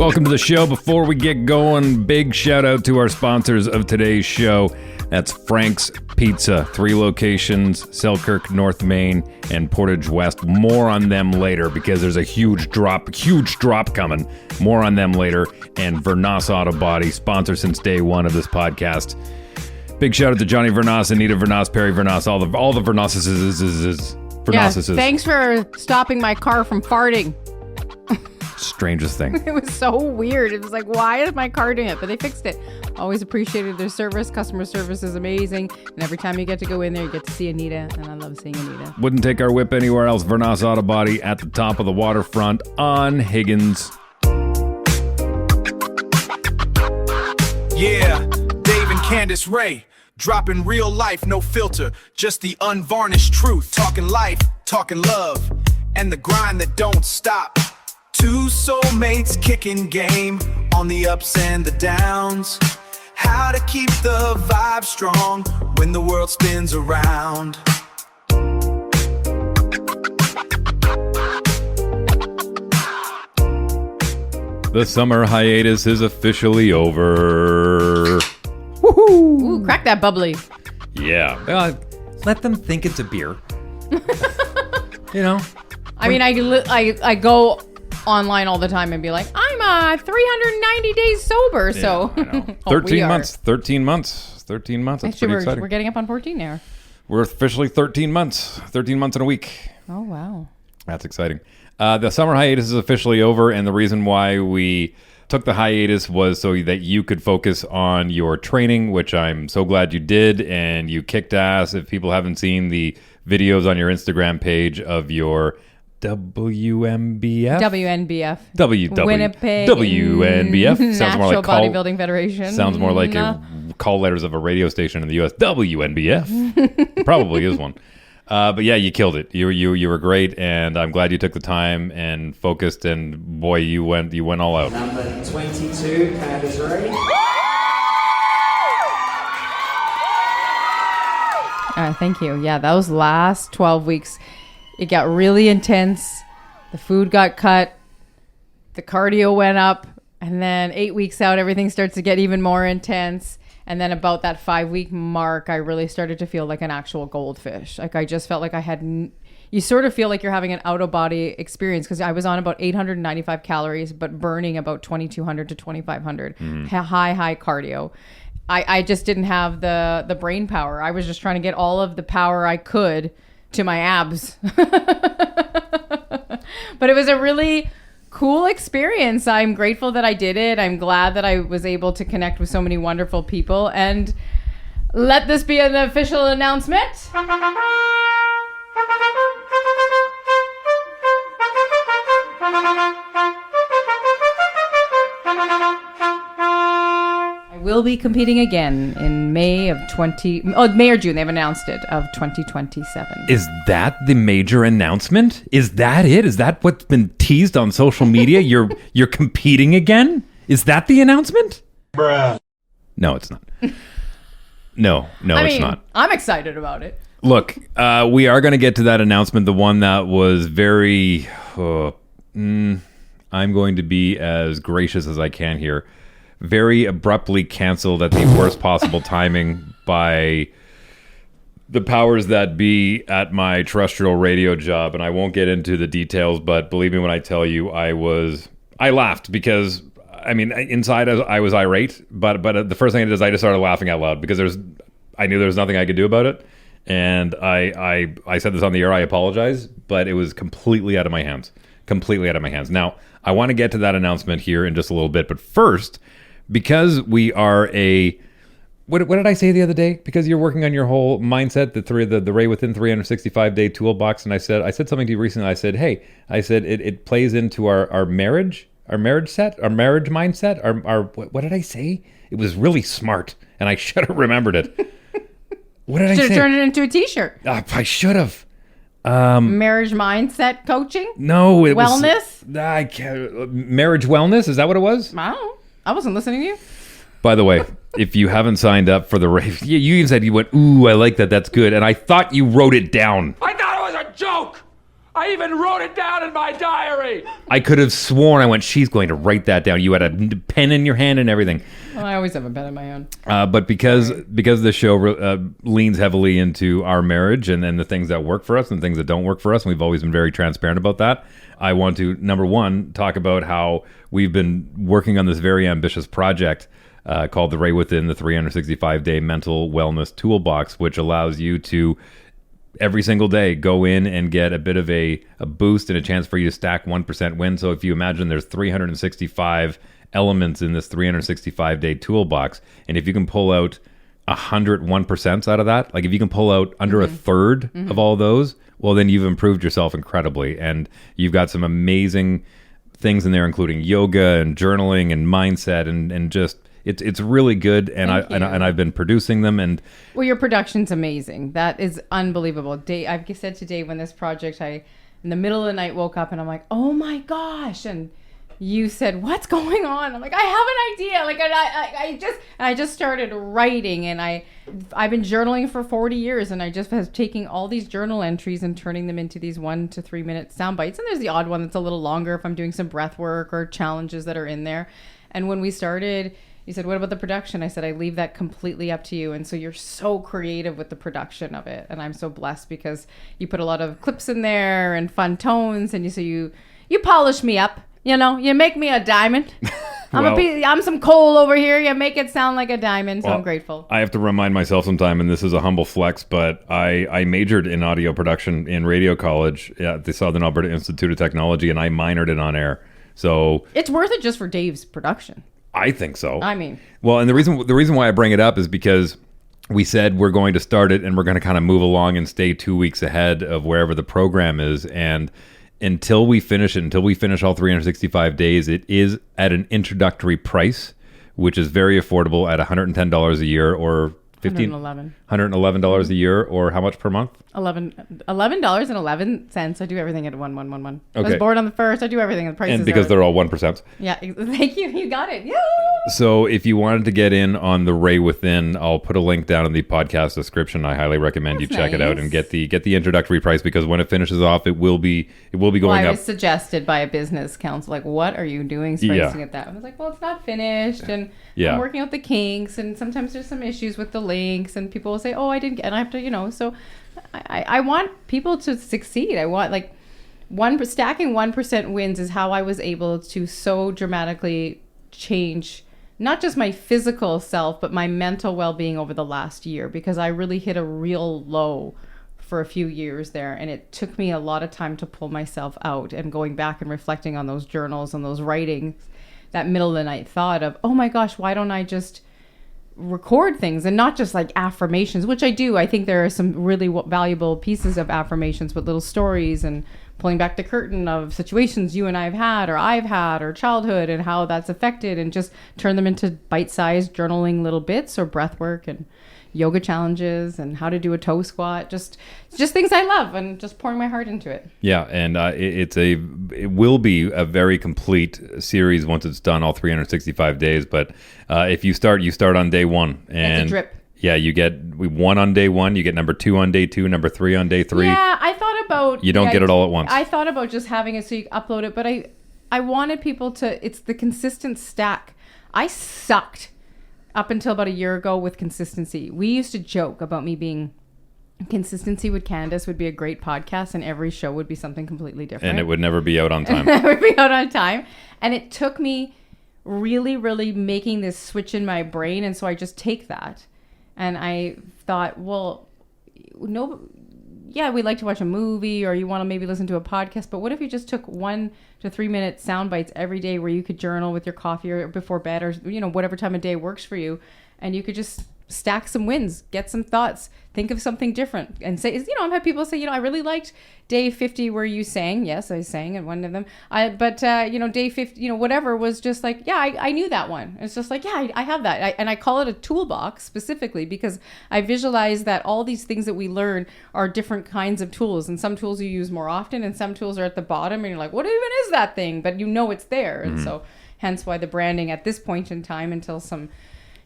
Welcome to the show. Before we get going, big shout out to our sponsors of today's show. That's Frank's Pizza, 3 locations, Selkirk, North Main, and Portage West. More on them later because there's a huge drop coming. More on them later. And Vernas Auto Body, sponsor since day one of this podcast. Big shout out to Johnny Vernas, Anita Vernas, Perry Vernas, all the Vernases. Yeah, thanks for stopping my car from farting. Strangest thing. It was so weird. It was like, why is my car doing it? But they fixed it. Always appreciated their service. Customer service is amazing. And every time you get to go in there, you get to see Anita. And I love seeing Anita. Wouldn't take our whip anywhere else. Vernas Auto Body at the top of the waterfront on Higgins. Yeah, Dave and Candace Rae. Dropping real life, no filter. Just the unvarnished truth. Talking life, talking love. And the grind that don't stop. 2 soulmates kicking game on the ups and the downs. How to keep the vibe strong when the world spins around. The summer hiatus is officially over. Woohoo! Ooh, crack that bubbly. Yeah. Let them think it's a beer. You know? I mean, I go online all the time and be like, I'm 390 days sober, Yeah, so I know. 13 months. That's actually pretty exciting. we're getting up on 14 now. We're officially 13 months in a week. Oh wow, that's exciting. The summer hiatus is officially over, and the reason why we took the hiatus was so that you could focus on your training, which I'm so glad you did, and you kicked ass. If people haven't seen the videos on your Instagram page of your WNBF? Winnipeg WNBF. Sounds National more like Bodybuilding Federation. Sounds more like a call letters of a radio station in the U.S. WNBF. Probably is one. But yeah, you killed it. You were great, and I'm glad you took the time and focused. And boy, you went all out. Number 22, Candace Rae. Thank you. Yeah, those last 12 weeks, it got really intense. The food got cut. The cardio went up. And then 8 weeks out, everything starts to get even more intense. And then about that 5-week mark, I really started to feel like an actual goldfish. Like I just felt like I had... You sort of feel like you're having an out-of-body experience because I was on about 895 calories, but burning about 2,200 to 2,500. High cardio. I just didn't have the brain power. I was just trying to get all of the power I could to my abs. But it was a really cool experience. I'm grateful that I did it. I'm glad that I was able to connect with so many wonderful people. And let this be an official announcement. I will be competing again in May or June. They've announced it, of 2027. Is that the major announcement? Is that it? Is that what's been teased on social media? You're competing again? Is that the announcement? Bruh. No, it's not. No, it's not. I'm excited about it. Look, we are going to get to that announcement. The one that was very... I'm going to be as gracious as I can here. Very abruptly canceled at the worst possible timing by the powers that be at my terrestrial radio job. And I won't get into the details, but believe me when I tell you, I laughed because, I mean, inside I was irate, but the first thing I did is I just started laughing out loud because I knew there was nothing I could do about it. And I said this on the air, I apologize, but it was completely out of my hands. Now, I want to get to that announcement here in just a little bit, but first, because we are what did I say the other day? Because you're working on your whole mindset, the Rae Within 365-day toolbox, and I said something to you recently. I said, hey, it plays into our marriage mindset, our what did I say? It was really smart, and I should have rememred it. What did I say? Should have turned it into a t-shirt. I should have. Marriage mindset coaching? No, it wellness? Was... I can't, marriage wellness? Is that what it was? I don't know. I wasn't listening to you. By the way, if you haven't signed up for the Rae... You even said you went, ooh, I like that. That's good. And I thought you wrote it down. I thought it was a joke. I even wrote it down in my diary. I could have sworn I went, she's going to write that down. You had a pen in your hand and everything. Well, I always have a pen of my own. But because the show leans heavily into our marriage and the things that work for us and things that don't work for us, and we've always been very transparent about that, I want to, number one, talk about how we've been working on this very ambitious project called the Rae Within, the 365-day mental wellness toolbox, which allows you to every single day go in and get a bit of a boost and a chance for you to stack 1% win. So if you imagine there's 365 elements in this 365-day toolbox, and if you can pull out 101% out of that, like if you can pull out under a third of all those, well, then you've improved yourself incredibly. And you've got some amazing things in there, including yoga and journaling and mindset and just it's really good. And I've been producing them. And well, your production's amazing. That is unbelievable. Dave, I've said to Dave when this project, I in the middle of the night woke up and I'm like, oh my gosh, and you said, what's going on? I'm like, I have an idea. Like I just started writing, and I've been journaling for 40 years, and I just was taking all these journal entries and turning them into these 1 to 3 minute sound bites. And there's the odd one that's a little longer if I'm doing some breath work or challenges that are in there. And when we started, you said, what about the production? I said, I leave that completely up to you. And so you're so creative with the production of it. And I'm so blessed because you put a lot of clips in there and fun tones, and you polish me up. You know, you make me a diamond. I'm some coal over here. You make it sound like a diamond, so I'm grateful. I have to remind myself sometime, and this is a humble flex, but I majored in audio production in radio college at the Southern Alberta Institute of Technology, and I minored in on air. So it's worth it just for Dave's production. I think so. I mean, well, and the reason why I bring it up is because we said we're going to start it, and we're going to kind of move along and stay 2 weeks ahead of wherever the program is, and until we finish all 365 days, it is at an introductory price, which is very affordable at $110 a year or $111 a year, or how much per month? $11.11. I do everything at 1111. Okay. I was born on the first. I do everything at the prices. And because they're all 1%. Yeah, thank you. You got it. Yeah. So if you wanted to get in on the Rae Within, I'll put a link down in the podcast description. I highly recommend you check it out and get the introductory price, because when it finishes off, it will be going up. I was suggested by a business counsel, like, what are you doing pricing at that? I was like, well, it's not finished, and I'm working out the kinks, and sometimes there's some issues with the links, and people will say, oh, I didn't get, and I have to, so I want people to succeed. I want, like, stacking 1% wins is how I was able to so dramatically change not just my physical self, but my mental well-being over the last year, because I really hit a real low for a few years there, and it took me a lot of time to pull myself out, and going back and reflecting on those journals and those writings, that middle of the night thought of, oh my gosh, why don't I just record things, and not just like affirmations, which I do. I think there are some really valuable pieces of affirmations with little stories and pulling back the curtain of situations you and I have had, or I've had, or childhood, and how that's affected, and just turn them into bite-sized journaling little bits, or breath work and yoga challenges and how to do a toe squat, just things I love, and just pouring my heart into it. Yeah, and it will be a very complete series once it's done, all 365 days. But if you start on day one, and it's a drip. Yeah, you get 1 on day 1, you get number 2 on day 2, number 3 on day 3. Yeah, I thought about... You don't get it all at once. I thought about just having it so you upload it, but I wanted people to... It's the consistent stack. I sucked up until about a year ago with consistency. We used to joke about me being... Consistency with Candace would be a great podcast, and every show would be something completely different. And it would never be out on time. It would be out on time. And it took me really, really making this switch in my brain, and so I just take that. And I thought, well, no, yeah, we like to watch a movie, or you want to maybe listen to a podcast, but what if you just took 1 to 3 minute sound bites every day where you could journal with your coffee or before bed, or, whatever time of day works for you, and you could just stack some wins, get some thoughts, think of something different, and say, I've had people say, I really liked day 50 where you sang. Yes, I sang at one of them. But day 50, whatever was just like, yeah, I knew that one. It's just like, yeah, I have that. And I call it a toolbox specifically because I visualize that all these things that we learn are different kinds of tools, and some tools you use more often, and some tools are at the bottom, and you're like, what even is that thing? But it's there. Mm-hmm. And so hence why the branding at this point in time, until some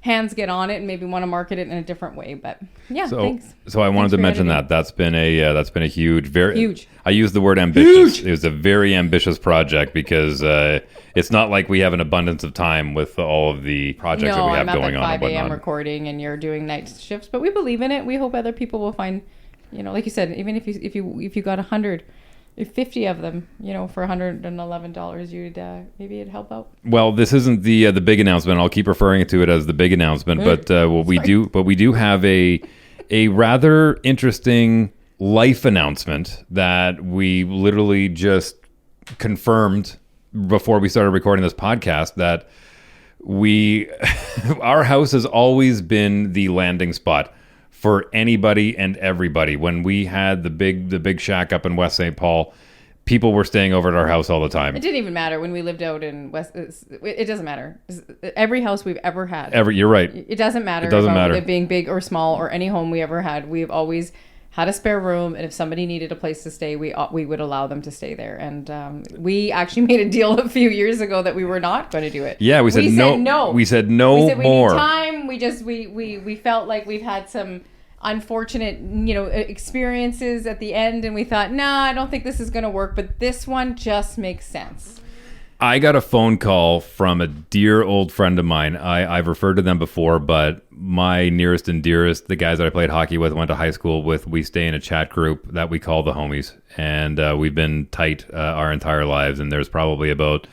hands get on it and maybe want to market it in a different way. But yeah, thanks. So I wanted to mention editing. that's been a huge, very Huge. I used the word ambitious. It was a very ambitious project because it's not like we have an abundance of time with all of the projects that we have going I'm on. up at 5 and a.m. whatnot. recording, and you're doing night shifts. But we believe in it. We hope other people will find, like you said, even if you got 100. If 50 of them, for $111, maybe it'd help out. Well, this isn't the big announcement. I'll keep referring to it as the big announcement. But we do have a rather interesting life announcement that we literally just confirmed before we started recording this podcast. That our house has always been the landing spot for anybody and everybody. When we had the big shack up in West St. Paul, people were staying over at our house all the time. It didn't even matter when we lived out in West. It doesn't matter. Every house we've ever had. You're right. It doesn't matter. It doesn't matter. It being big or small or any home we ever had. We've always had a spare room, and if somebody needed a place to stay, we would allow them to stay there. And we actually made a deal a few years ago that we were not going to do it. Yeah, we said no. We said no we said more. We need time. We felt like we've had some unfortunate experiences at the end, and we thought, I don't think this is going to work. But this one just makes sense. I got a phone call from a dear old friend of mine. I've referred to them before, but my nearest and dearest, the guys that I played hockey with, went to high school with, we stay in a chat group that we call the homies. And we've been tight our entire lives. And there's probably about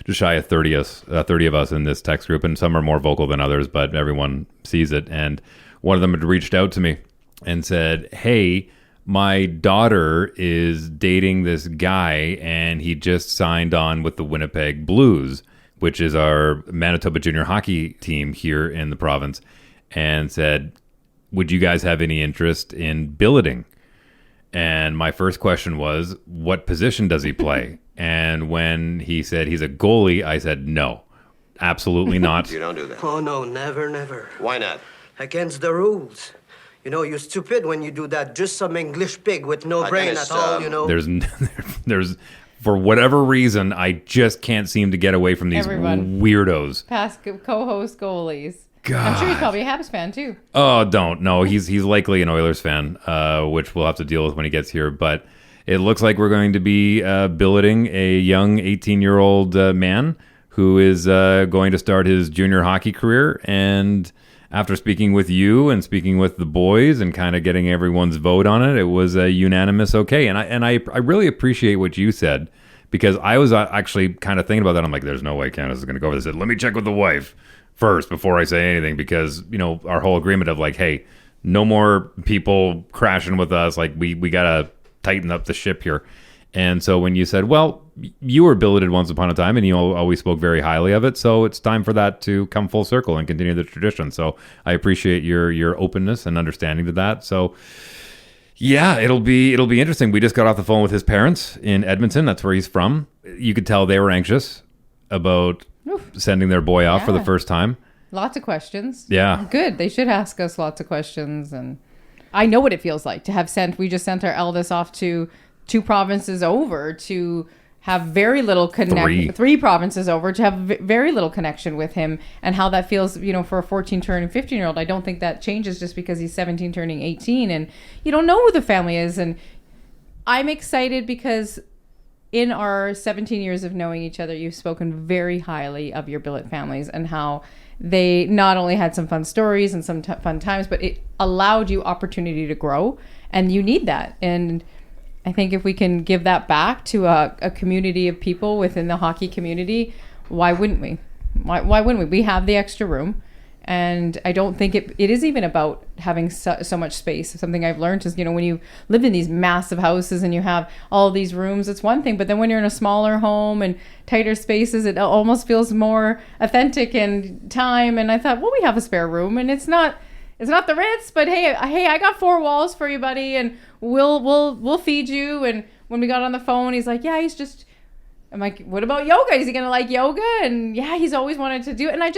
just shy of 30 of us in this text group. And some are more vocal than others, but everyone sees it. And one of them had reached out to me and said, hey, my daughter is dating this guy, and he just signed on with the Winnipeg Blues, which is our Manitoba junior hockey team here in the province, and said, would you guys have any interest in billeting? And my first question was, what position does he play? And when he said he's a goalie, I said, no, absolutely not. You don't do that. Oh, no, never, never. Why not? Against the rules. You're stupid when you do that. Just some English pig with no brain Dennis, at all, There's for whatever reason, I just can't seem to get away from these weirdos. Past co-host goalies. God. I'm sure he's probably a Habs fan too. Oh, don't. No, he's likely an Oilers fan, which we'll have to deal with when he gets here. But it looks like we're going to be billeting a young 18-year-old man who is going to start his junior hockey career. And after speaking with you and speaking with the boys and kind of getting everyone's vote on it, it was a unanimous okay. And I really appreciate what you said, because I was actually kind of thinking about that. I'm like, there's no way Candace is going to go over this. I said, let me check with the wife first before I say anything, because our whole agreement of like, hey, no more people crashing with us. Like we gotta tighten up the ship here. And so when you said, well, you were billeted once upon a time and you always spoke very highly of it, so it's time for that to come full circle and continue the tradition. So I appreciate your openness and understanding to that. So yeah, it'll be interesting. We just got off the phone with his parents in Edmonton. That's where he's from. You could tell they were anxious about sending their boy off for the first time. Lots of questions. Yeah. Good. They should ask us lots of questions. And I know what it feels like to have we just sent our eldest off to 2 provinces over to have very little connection. 3 provinces over to have very little connection with him, and how that feels, for a 14 turning 15-year-old. I don't think that changes just because he's 17 turning 18 and you don't know who the family is. And I'm excited because in our 17 years of knowing each other, you've spoken very highly of your billet families and how they not only had some fun stories and some fun times, but it allowed you opportunity to grow, and you need that. And I think if we can give that back to a community of people within the hockey community, why wouldn't we? Why wouldn't we? We have the extra room, and I don't think it is even about having so much space. Something I've learned is, when you live in these massive houses and you have all these rooms, it's one thing, but then when you're in a smaller home and tighter spaces, it almost feels more authentic and time. And I thought, well, we have a spare room, and it's not the Ritz, but hey, I got 4 walls for you, buddy, and we'll feed you. And when we got on the phone, he's like, yeah, I'm like, what about yoga? Is he gonna like yoga? And yeah, he's always wanted to do it. And I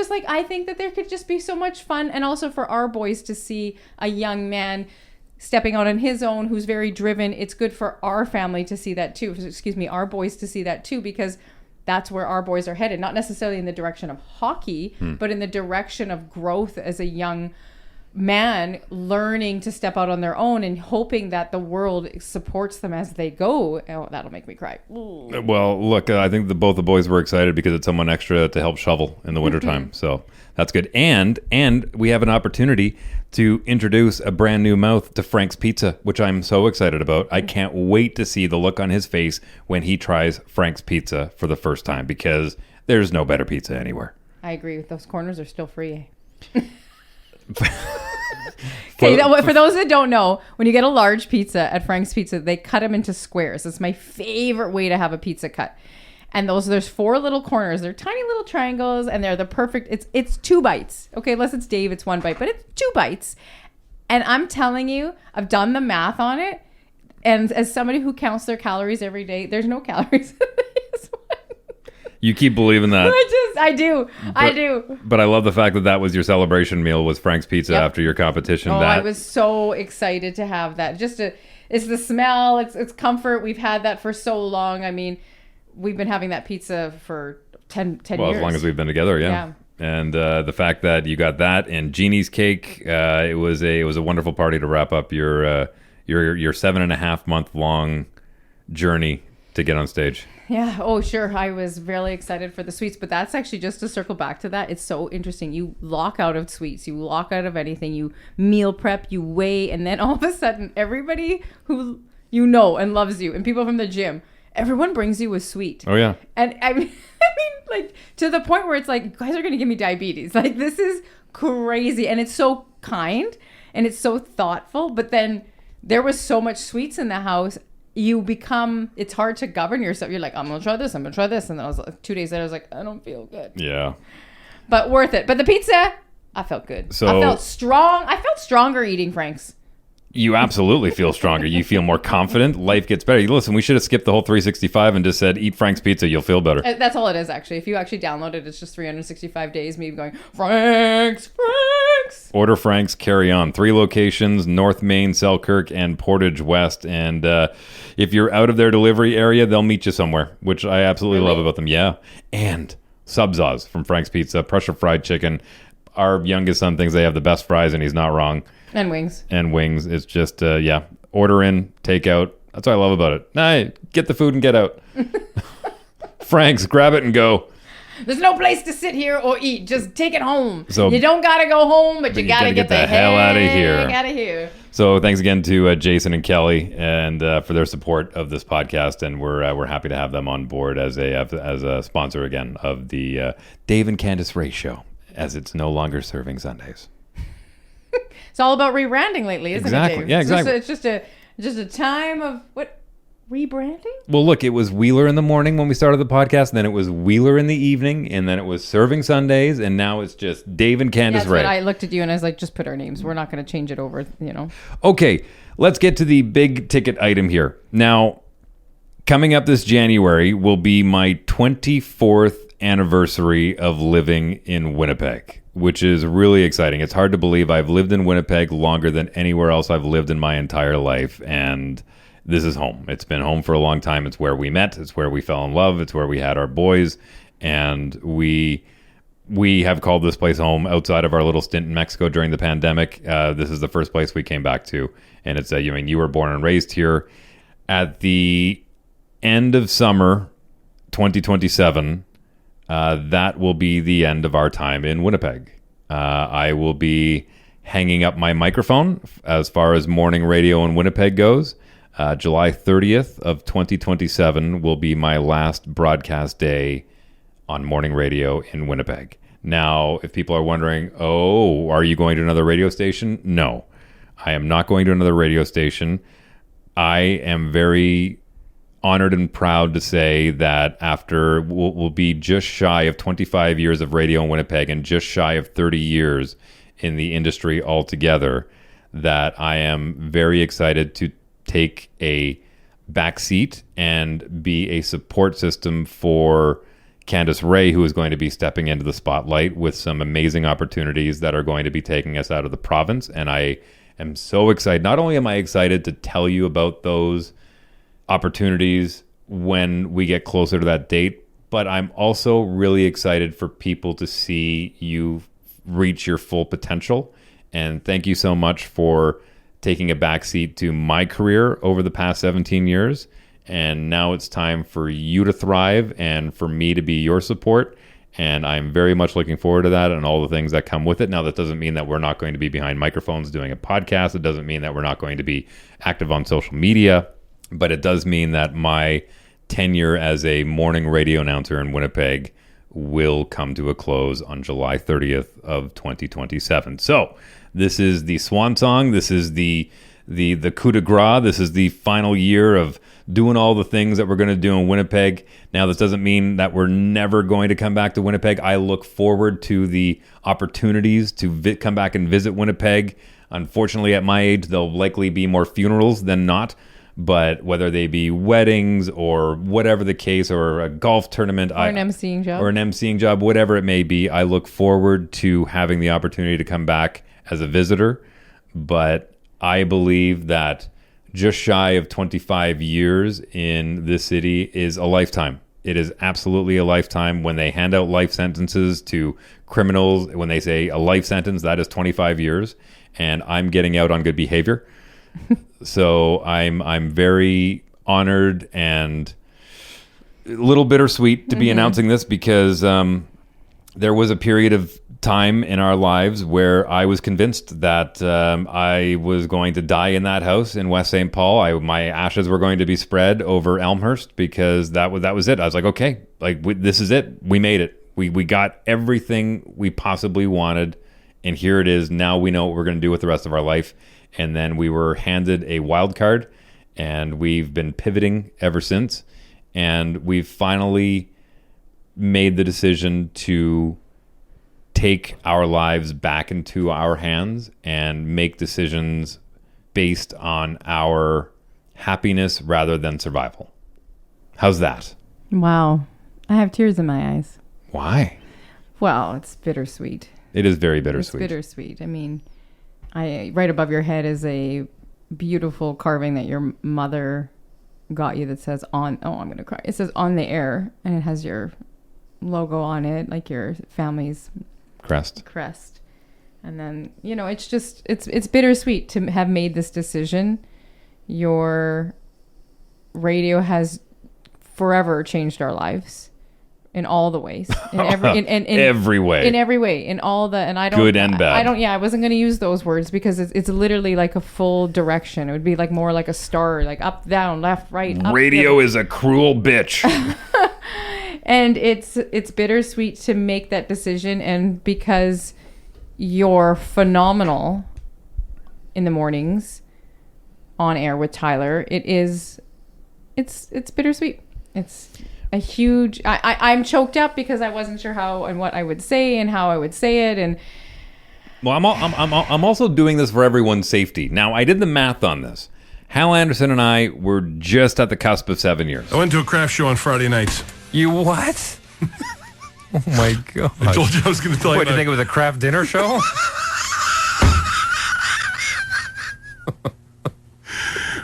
think that there could just be so much fun, and also for our boys to see a young man stepping out on his own who's very driven. It's good for our family to see that too. Our boys to see that too, because that's where our boys are headed. Not necessarily in the direction of hockey, but in the direction of growth as a young man, learning to step out on their own and hoping that the world supports them as they go. Oh, that'll make me cry. Ooh. Well, look, I think both the boys were excited because it's someone extra to help shovel in the wintertime. So that's good. And we have an opportunity to introduce a brand new mouth to Frank's Pizza, which I'm so excited about. I can't wait to see the look on his face when he tries Frank's Pizza for the first time, because there's no better pizza anywhere. I agree. Those corners are still free. Okay, for those that don't know, when you get a large pizza at Frank's Pizza, they cut them into squares. It's my favorite way to have a pizza cut. And there's 4 little corners. They're tiny little triangles, and they're the perfect. It's 2 bites. Okay, unless it's Dave, it's 1 bite, but it's 2 bites. And I'm telling you, I've done the math on it. And as somebody who counts their calories every day, there's no calories in this one. You keep believing that. I do. But I love the fact that was your celebration meal, was Frank's Pizza after your competition. Oh, I was so excited to have that. It's the smell, it's comfort. We've had that for so long. I mean, we've been having that pizza for 10 years. Well, as long as we've been together, yeah. And the fact that you got that and Jeannie's cake, it was a wonderful party to wrap up your 7.5 month long journey to get on stage. Yeah. Oh, sure. I was really excited for the sweets, but that's actually, just to circle back to that, it's so interesting. You lock out of sweets, you lock out of anything, you meal prep, you weigh, and then all of a sudden, everybody who you know and loves you, and people from the gym, everyone brings you a sweet. Oh, yeah. And I mean, like, to the point where it's like, you guys are going to give me diabetes. Like, this is crazy. And it's so kind and it's so thoughtful. But then there was so much sweets in the house. It's hard to govern yourself. You're like, I'm going to try this. I'm going to try this. And then I was like, 2 days later, I was like, I don't feel good. Yeah. But worth it. But the pizza, I felt good. So, I felt strong. I felt stronger eating Frank's. You absolutely feel stronger. You feel more confident. Life gets better. Listen, we should have skipped the whole 365 and just said, eat Frank's Pizza. You'll feel better. That's all it is, actually. If you actually download it, it's just 365 days, me going, Frank's. Order Frank's, carry on. 3 locations, North Main, Selkirk, and Portage West. And if you're out of their delivery area, they'll meet you somewhere, which I absolutely love about them. Yeah. And Subzaws from Frank's Pizza, pressure fried chicken. Our youngest son thinks they have the best fries, and he's not wrong. And wings. It's just, order in, take out. That's what I love about it. Nah, get the food and get out. Frank's, grab it and go. There's no place to sit here or eat. Just take it home. So, you don't got to go home, but you got to get the hell out of here. Out of here. So thanks again to Jason and Kelly and for their support of this podcast. And we're happy to have them on board as a sponsor again of the Dave and Candace Rae Show, as it's no longer serving Sundays. It's all about rebranding lately, isn't it, Dave? Yeah, exactly. It's just a time of what? Rebranding? Well, look, it was Wheeler in the morning when we started the podcast, and then it was Wheeler in the evening, and then it was Serving Sundays, and now it's just Dave and Candace Rae. I looked at you and I was like, just put our names. We're not going to change it over, Okay, let's get to the big ticket item here. Now, coming up this January will be my 24th anniversary of living in Winnipeg, which is really exciting. It's hard to believe I've lived in Winnipeg longer than anywhere else I've lived in my entire life, and this is home. It's been home for a long time. It's where we met. It's where we fell in love. It's where we had our boys, and we have called this place home outside of our little stint in Mexico during the pandemic. This is the first place we came back to, and it's you were born and raised here. At the end of summer 2027, that will be the end of our time in Winnipeg. I will be hanging up my microphone as far as morning radio in Winnipeg goes. July 30th of 2027 will be my last broadcast day on morning radio in Winnipeg. Now, if people are wondering, are you going to another radio station? No, I am not going to another radio station. I am very honored and proud to say that after we'll be just shy of 25 years of radio in Winnipeg and just shy of 30 years in the industry altogether, that I am very excited to take a back seat and be a support system for Candace Rae, who is going to be stepping into the spotlight with some amazing opportunities that are going to be taking us out of the province. And I am so excited. Not only am I excited to tell you about those opportunities when we get closer to that date, but I'm also really excited for people to see you reach your full potential. And thank you so much for taking a backseat to my career over the past 17 years. And now it's time for you to thrive and for me to be your support. And I'm very much looking forward to that and all the things that come with it. Now, that doesn't mean that we're not going to be behind microphones doing a podcast. It doesn't mean that we're not going to be active on social media. But it does mean that my tenure as a morning radio announcer in Winnipeg will come to a close on July 30th of 2027. So this is the swan song. This is the coup de grace. This is the final year of doing all the things that we're going to do in Winnipeg. Now, this doesn't mean that we're never going to come back to Winnipeg. I look forward to the opportunities to come back and visit Winnipeg. Unfortunately, at my age, there'll likely be more funerals than not. But whether they be weddings or whatever the case, or a golf tournament, or an emceeing job, whatever it may be, I look forward to having the opportunity to come back as a visitor. But I believe that just shy of 25 years in this city is a lifetime. It is absolutely a lifetime. When they hand out life sentences to criminals, when they say a life sentence, that is 25 years. And I'm getting out on good behavior. So I'm very honored and a little bittersweet to be announcing this, because there was a period of time in our lives where I was convinced that I was going to die in that house in West St. Paul. My ashes were going to be spread over Elmhurst, because that was it. I was like, okay, this is it. We made it. We got everything we possibly wanted, and here it is. Now we know what we're going to do with the rest of our life. And then we were handed a wild card, and we've been pivoting ever since. And we've finally made the decision to take our lives back into our hands and make decisions based on our happiness rather than survival. How's that? Wow. I have tears in my eyes. Why? Well, it's bittersweet. It is very bittersweet. It's bittersweet. I mean, right above your head is a beautiful carving that your mother got you that says I'm going to cry. It says "on the air," and it has your logo on it, like your family's crest. And then, it's just, it's bittersweet to have made this decision. Your radio has forever changed our lives. In all the ways, in every way, in all the, and I don't, good and bad. I wasn't going to use those words, because it's literally like a full direction. It would be like more like a star, like up, down, left, right. Radio is a cruel bitch. And it's bittersweet to make that decision, and because you're phenomenal in the mornings on air with Tyler, it's bittersweet. It's a huge, I'm choked up because I wasn't sure how and what I would say and how I would say it. And well, I'm also doing this for everyone's safety. Now, I did the math on this. Hal Anderson and I were just at the cusp of 7 years. I went to a craft show on Friday nights. You what? Oh my God. I told you I was going to tell you. What, do you think it was a craft dinner show?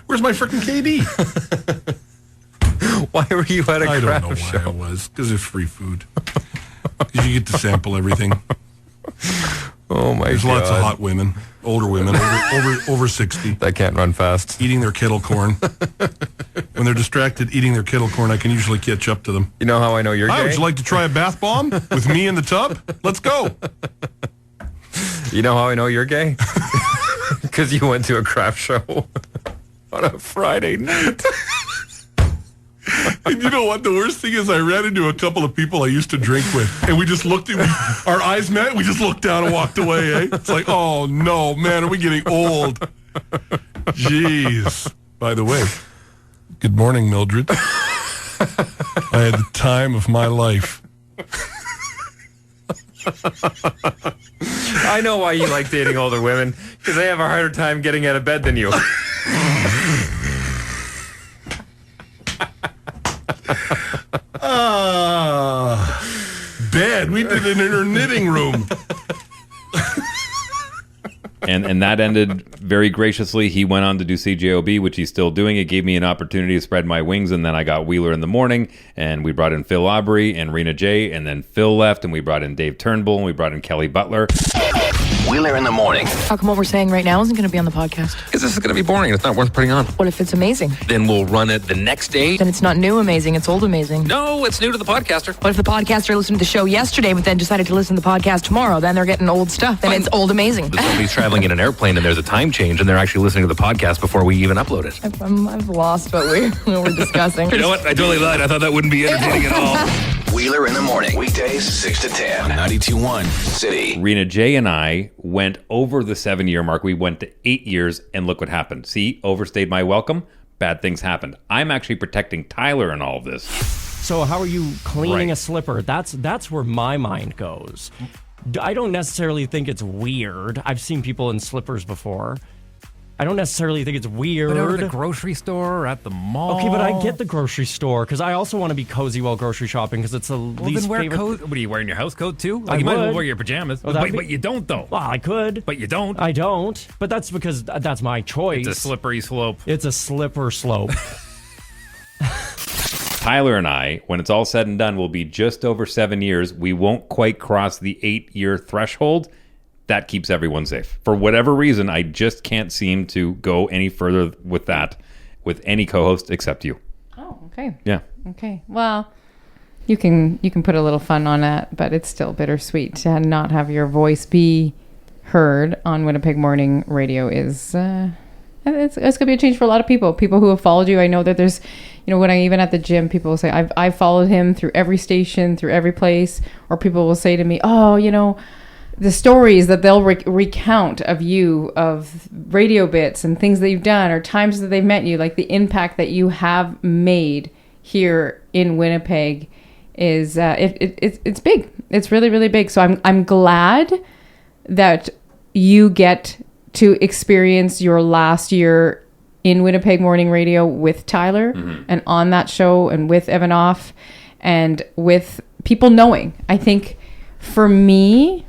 Where's my frickin' KD? Why were you at a craft show? I don't know why I was. Because it's free food. Because you get to sample everything. Oh my God. There's lots of hot women, older women, over 60. That can't run fast. Eating their kettle corn. When they're distracted eating their kettle corn, I can usually catch up to them. You know how I know you're gay? Hi, would you like to try a bath bomb with me in the tub? Let's go. You know how I know you're gay? Because you went to a craft show on a Friday night. And you know what? The worst thing is I ran into a couple of people I used to drink with, and we just looked at, our eyes met, we just looked down and walked away, eh? It's like, oh no, man, are we getting old? Jeez. By the way, good morning, Mildred. I had the time of my life. I know why you like dating older women, because they have a harder time getting out of bed than you. Bed. We did it in her knitting room. And that ended very graciously. He went on to do CJOB, which he's still doing. It gave me an opportunity to spread my wings, and then I got Wheeler in the morning, and we brought in Phil Aubrey and Rena J, and then Phil left, and we brought in Dave Turnbull, and we brought in Kelly Butler. Wheeler in the morning. How come what we're saying right now isn't going to be on the podcast? Because this is going to be boring. It's not worth putting on. What if it's amazing? Then we'll run it the next day. Then it's not new amazing, it's old amazing. No, it's new to the podcaster. What if the podcaster listened to the show yesterday, but then decided to listen to the podcast tomorrow? Then they're getting old stuff. Then it's old amazing. But somebody's traveling in an airplane and there's a time change and they're actually listening to the podcast before we even upload it. I've lost what we're discussing. You know what? I totally lied. I thought that wouldn't be entertaining at all. Wheeler in the morning. Weekdays 6 to 10. 92.1 City. Rena J and I went over the 7-year mark. We went to 8 years, and look what happened. See, overstayed my welcome. Bad things happened. I'm actually protecting Tyler in all of this. So how are you cleaning a slipper? That's where my mind goes. I don't necessarily think it's weird. I've seen people in slippers before. I don't necessarily think it's weird. But out at the grocery store or at the mall. Okay, but I get the grocery store because I also want to be cozy while grocery shopping because it's the least then wear favorite. coat. What are you wearing your house coat too? I You might as well would. wear your pajamas. Well, but you don't though. Well, I could. But you don't. I don't. But that's because that's my choice. It's a slippery slope. It's a slipper slope. Tyler and I, when it's all said and done, will be just over 7 years. We won't quite cross the 8-year threshold. That keeps everyone safe. For whatever reason, I just can't seem to go any further with that with any co-host except you. Oh, okay. Yeah. Okay. Well, you can put a little fun on that, but it's still bittersweet to not have your voice be heard on Winnipeg Morning Radio. Is it's going to be a change for a lot of people. People who have followed you. I know that there's, when I even at the gym, people will say I've followed him through every station, through every place, or people will say to me, oh, the stories that they'll recount of you, of radio bits and things that you've done, or times that they've met you, like the impact that you have made here in Winnipeg is it's big. It's really, really big. So I'm glad that you get to experience your last year in Winnipeg Morning Radio with Tyler and on that show and with Evan Off and with people knowing. I think for me,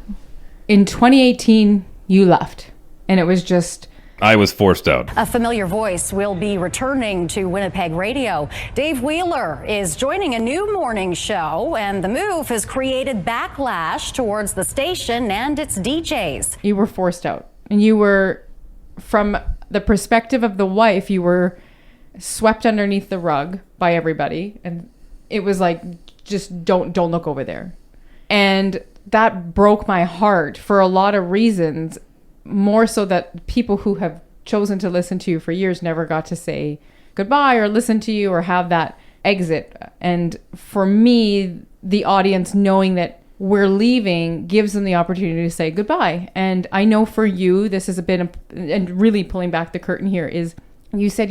in 2018, you left, and it was just... I was forced out. A familiar voice will be returning to Winnipeg Radio. Dave Wheeler is joining a new morning show, and the move has created backlash towards the station and its DJs. You were forced out, and you were, from the perspective of the wife, you were swept underneath the rug by everybody, and it was like, just don't look over there. And that broke my heart for a lot of reasons, more so that people who have chosen to listen to you for years never got to say goodbye or listen to you or have that exit. And for me, the audience knowing that we're leaving gives them the opportunity to say goodbye. And I know for you, this has been, and really pulling back the curtain here, is you said,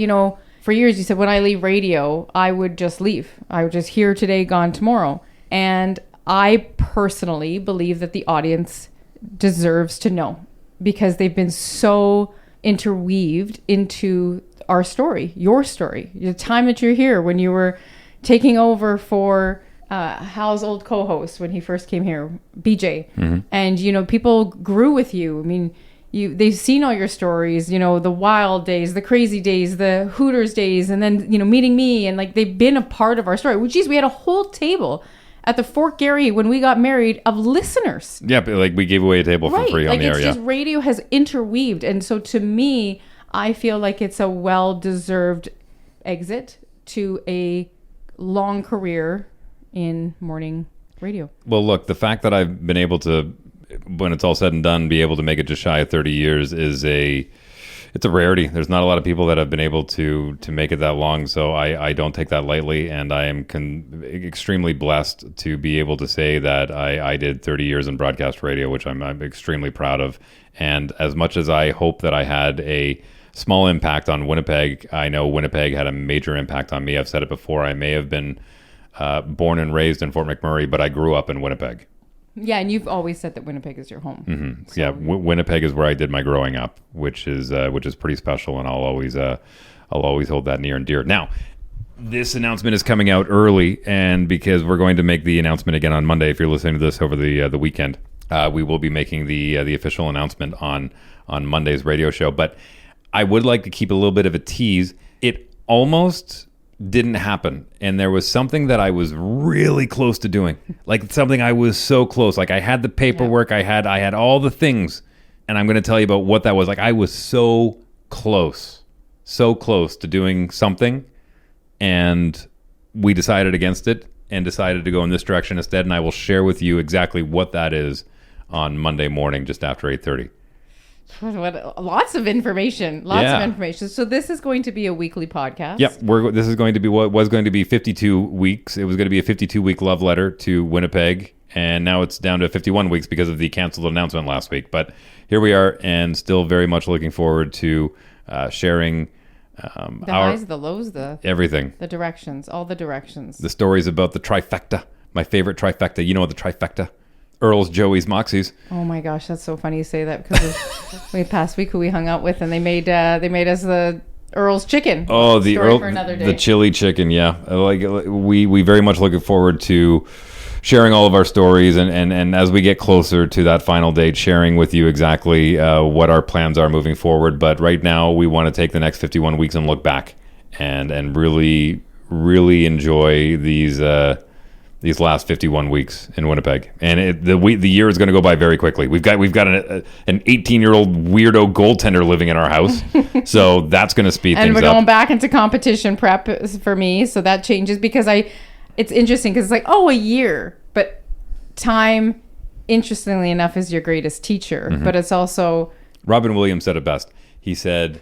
for years, you said, when I leave radio, I would just leave. I would just here today, gone tomorrow. And I personally believe that the audience deserves to know because they've been so interweaved into our story, your story, the time that you're here, when you were taking over for Hal's old co-host when he first came here, BJ. And, people grew with you. I mean, they've seen all your stories, the wild days, the crazy days, the Hooters days, and then, meeting me. And like, they've been a part of our story. Well, geez, we had a whole table at the Fort Garry when we got married of listeners. Yeah, but like we gave away a table for free on the air. It's just radio has interweaved. And so to me, I feel like it's a well-deserved exit to a long career in morning radio. Well, look, the fact that I've been able to, when it's all said and done, be able to make it just shy of 30 years is it's a rarity. There's not a lot of people that have been able to make it that long, so I don't take that lightly, and I am extremely blessed to be able to say that I did 30 years in broadcast radio, which I'm extremely proud of. And as much as I hope that I had a small impact on Winnipeg, I know Winnipeg had a major impact on me. I've said it before. I may have been born and raised in Fort McMurray, but I grew up in Winnipeg. Yeah, and you've always said that Winnipeg is your home. Mm-hmm. So. Yeah, Winnipeg is where I did my growing up, which is pretty special, and I'll always hold that near and dear. Now, this announcement is coming out early, and because we're going to make the announcement again on Monday, if you're listening to this over the weekend, we will be making the official announcement on Monday's radio show. But I would like to keep a little bit of a tease. It almost didn't happen, and there was something that I was really close to doing, like something I was so close. Like I had the paperwork, I had all the things, and I'm going to tell you about what that was. Like I was so close to doing something, and we decided against it and decided to go in this direction instead. And I will share with you exactly what that is on Monday morning, just after 8:30. Lots of information. So this is going to be a weekly podcast. Yep. This is going to be what was going to be 52 weeks. It was going to be a 52-week love letter to Winnipeg. And now it's down to 51 weeks because of the canceled announcement last week. But here we are, and still very much looking forward to sharing the highs, the lows, everything. The directions, all the directions. The stories about the trifecta. My favorite trifecta. You know what the trifecta? Earls, Joey's, Moxie's. Oh my gosh, that's so funny you say that, because past week who we hung out with, and they made us the Earl's chicken. Oh, the Story for another day. The chili chicken, yeah. Like we very much looking forward to sharing all of our stories, and as we get closer to that final date, sharing with you exactly what our plans are moving forward. But right now, we want to take the next 51 weeks and look back and really, really enjoy these last 51 weeks in Winnipeg. And the year is going to go by very quickly. We've got an 18-year-old weirdo goaltender living in our house, so that's going to speed things up. And we're going back into competition prep for me, so that changes, because it's interesting because it's like, a year, but time, interestingly enough, is your greatest teacher. Mm-hmm. But it's also... Robin Williams said it best. He said,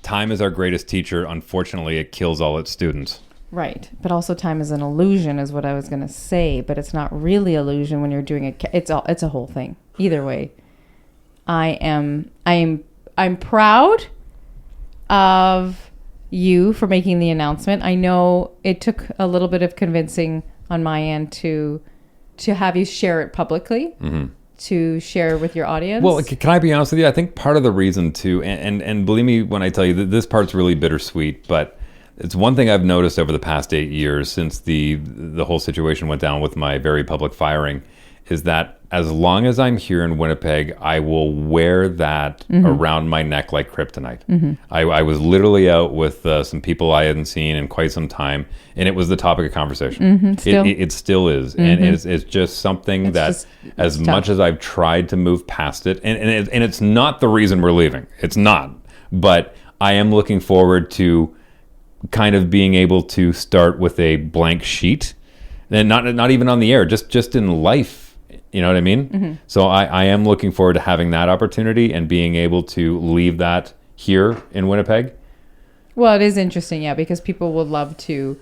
time is our greatest teacher. Unfortunately, it kills all its students. Right. But also time is an illusion is what I was going to say, but it's not really illusion when you're doing it. It's a whole thing. Either way, I'm proud of you for making the announcement. I know it took a little bit of convincing on my end to have you share it publicly, to share with your audience. Well, can I be honest with you? I think part of the reason too, and believe me when I tell you that this part's really bittersweet, but it's one thing I've noticed over the past 8 years since the whole situation went down with my very public firing, is that as long as I'm here in Winnipeg, I will wear that around my neck like kryptonite. I was literally out with some people I hadn't seen in quite some time, and it was the topic of conversation. It still is. And it's just something as much as I've tried to move past it, and it's not the reason we're leaving. It's not. But I am looking forward to kind of being able to start with a blank sheet, and not even on the air, just in life. You know what I mean? So I am looking forward to having that opportunity and being able to leave that here in Winnipeg. Well, it is interesting, yeah, because people would love to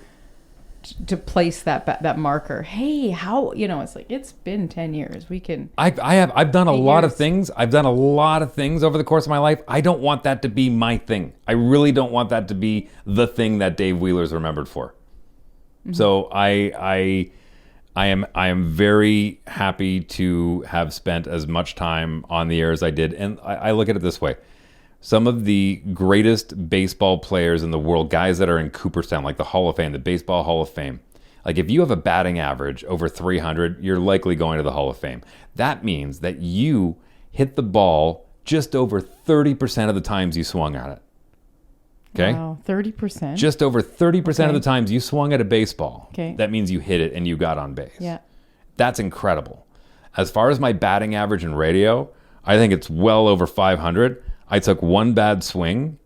place that marker. Hey, how, it's like, it's been 10 years. We can. I've done a lot of things. I've done a lot of things over the course of my life. I don't want that to be my thing. I really don't want that to be the thing that Dave Wheeler's remembered for. So I am very happy to have spent as much time on the air as I did. And I look at it this way. Some of the greatest baseball players in the world, guys that are in Cooperstown, like the Hall of Fame, the Baseball Hall of Fame. Like if you have a batting average over 300, you're likely going to the Hall of Fame. That means that you hit the ball just over 30% of the times you swung at it. Okay? Wow, 30%. Just over 30% of the times you swung at a baseball. Okay. That means you hit it and you got on base. Yeah. That's incredible. As far as my batting average in radio, I think it's well over 500. I took one bad swing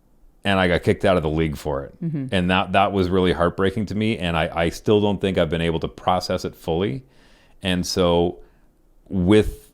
and I got kicked out of the league for it. And that was really heartbreaking to me, and I still don't think I've been able to process it fully. And so with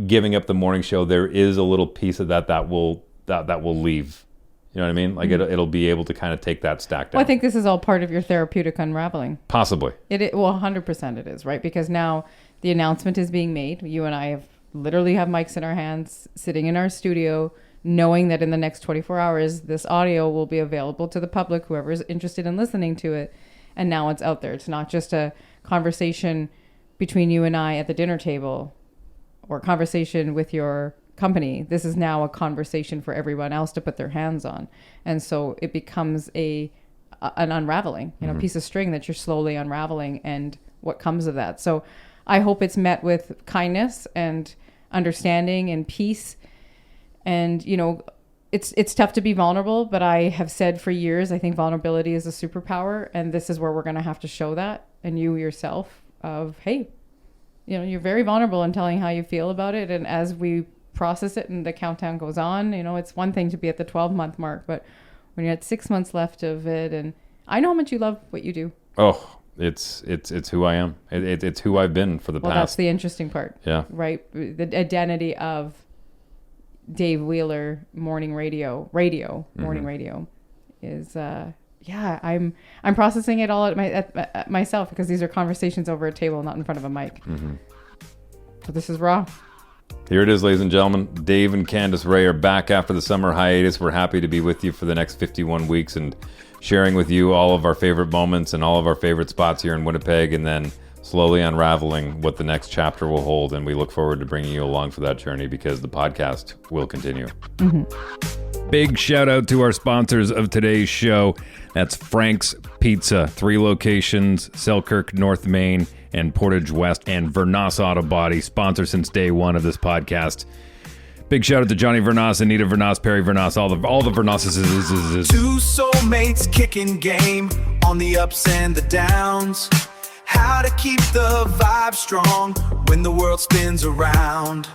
giving up the morning show, there is a little piece of that will leave. You know what I mean? Like it'll be able to kind of take that stack down. Well, I think this is all part of your therapeutic unraveling. Possibly. Well, 100% it is, right? Because now the announcement is being made. You and I literally have mics in our hands, sitting in our studio, knowing that in the next 24 hours, this audio will be available to the public, whoever is interested in listening to it. And now it's out there. It's not just a conversation between you and I at the dinner table or a conversation with your company. This is now a conversation for everyone else to put their hands on. And so it becomes an unraveling, piece of string that you're slowly unraveling, and what comes of that. So I hope it's met with kindness and understanding and peace. And, you know, it's tough to be vulnerable, but I have said for years, I think vulnerability is a superpower. And this is where we're going to have to show that. And you yourself of, hey, you know, you're very vulnerable in telling how you feel about it. And as we process it and the countdown goes on, you know, it's one thing to be at the 12-month mark, but when you're at 6 months left of it, and I know how much you love what you do. Oh, it's who I am. It's who I've been for the past. Well, that's the interesting part. Yeah. Right. The identity of Dave Wheeler morning radio is I'm processing it all at myself, because these are conversations over a table, not in front of a mic. So this is raw. Here it is, ladies and gentlemen. Dave and Candace Rae are back after the summer hiatus. We're happy to be with you for the next 51 weeks and sharing with you all of our favorite moments and all of our favorite spots here in Winnipeg, and then slowly unraveling what the next chapter will hold. And we look forward to bringing you along for that journey, because the podcast will continue. Big shout out to our sponsors of today's show. That's Frank's Pizza, 3 locations, Selkirk, North Main, and Portage West, and Vernas Auto Body, sponsor since day one of this podcast. Big shout out to Johnny Vernas, Anita Vernas, Perry Vernas, all the Vernasses. Two soulmates kicking game on the ups and the downs. How to keep the vibe strong when the world spins around.